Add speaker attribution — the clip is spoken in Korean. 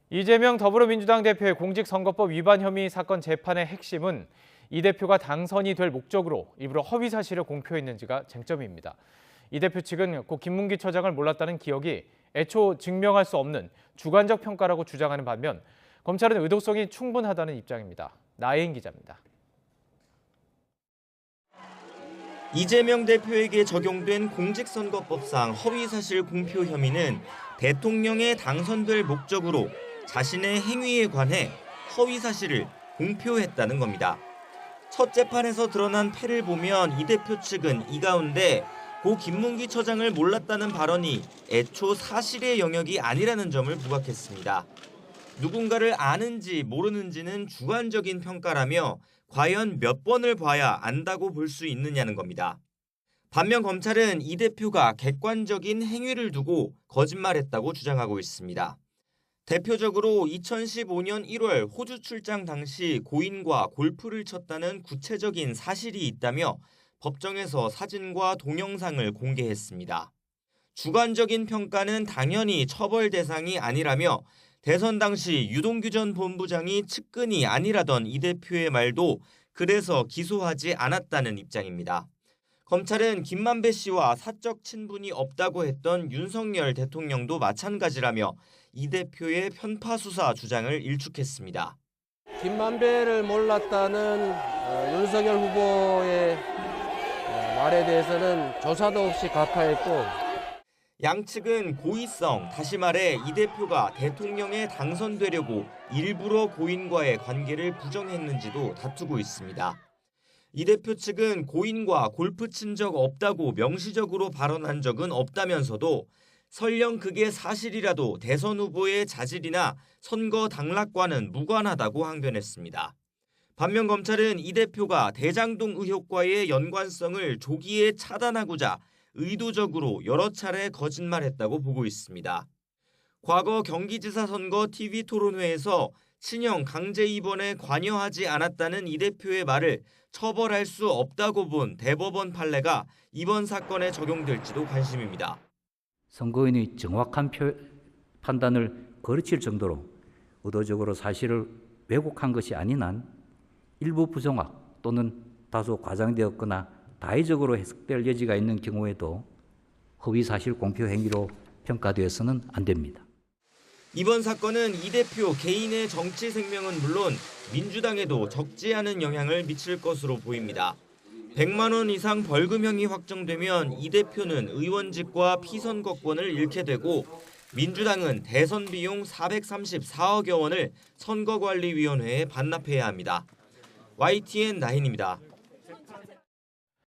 Speaker 1: 이재명 더불어민주당 대표의 공직선거법 위반 혐의 사건 재판의 핵심은 이 대표가 당선이 될 목적으로 일부러 허위 사실을 공표했는지가 쟁점입니다. 이 대표 측은 고 김문기 처장을 몰랐다는 기억이 애초 증명할 수 없는 주관적 평가라고 주장하는 반면 검찰은 의도성이 충분하다는 입장입니다. 나혜인 기자입니다.
Speaker 2: 이재명 대표에게 적용된 공직선거법상 허위사실 공표 혐의는 대통령에 당선될 목적으로 자신의 행위에 관해 허위사실을 공표했다는 겁니다. 첫 재판에서 드러난 패를 보면 이 대표 측은 이 가운데 고 김문기 처장을 몰랐다는 발언이 애초 사실의 영역이 아니라는 점을 부각했습니다. 누군가를 아는지 모르는지는 주관적인 평가라며 과연 몇 번을 봐야 안다고 볼 수 있느냐는 겁니다. 반면 검찰은 이 대표가 객관적인 행위를 두고 거짓말했다고 주장하고 있습니다. 대표적으로 2015년 1월 호주 출장 당시 고인과 골프를 쳤다는 구체적인 사실이 있다며 법정에서 사진과 동영상을 공개했습니다. 주관적인 평가는 당연히 처벌 대상이 아니라며 대선 당시 유동규 전 본부장이 측근이 아니라던 이 대표의 말도 그래서 기소하지 않았다는 입장입니다. 검찰은 김만배 씨와 사적 친분이 없다고 했던 윤석열 대통령도 마찬가지라며 이 대표의 편파 수사 주장을 일축했습니다.
Speaker 3: 김만배를 몰랐다는 윤석열 후보의 말에 대해서는 조사도 없이 각하했고,
Speaker 2: 양측은 고의성, 다시 말해 이 대표가 대통령에 당선되려고 일부러 고인과의 관계를 부정했는지도 다투고 있습니다. 이 대표 측은 고인과 골프 친 적 없다고 명시적으로 발언한 적은 없다면서도 설령 그게 사실이라도 대선 후보의 자질이나 선거 당락과는 무관하다고 항변했습니다. 반면 검찰은 이 대표가 대장동 의혹과의 연관성을 조기에 차단하고자 의도적으로 여러 차례 거짓말했다고 보고 있습니다. 과거 경기지사 선거 TV토론회에서 친형 강제 입원에 관여하지 않았다는 이 대표의 말을 처벌할 수 없다고 본 대법원 판례가 이번 사건에 적용될지도 관심입니다.
Speaker 4: 선거인의 정확한 판단을 거르칠 정도로 의도적으로 사실을 왜곡한 것이 아닌 한 일부 부정확 또는 다소 과장되었거나 다의적으로 해석될 여지가 있는 경우에도 허위사실 공표 행위로 평가되어서는 안 됩니다.
Speaker 2: 이번 사건은 이 대표 개인의 정치 생명은 물론 민주당에도 적지 않은 영향을 미칠 것으로 보입니다. 100만 원 이상 벌금형이 확정되면 이 대표는 의원직과 피선거권을 잃게 되고 민주당은 대선 비용 434억여 원을 선거관리위원회에 반납해야 합니다. YTN 나인입니다.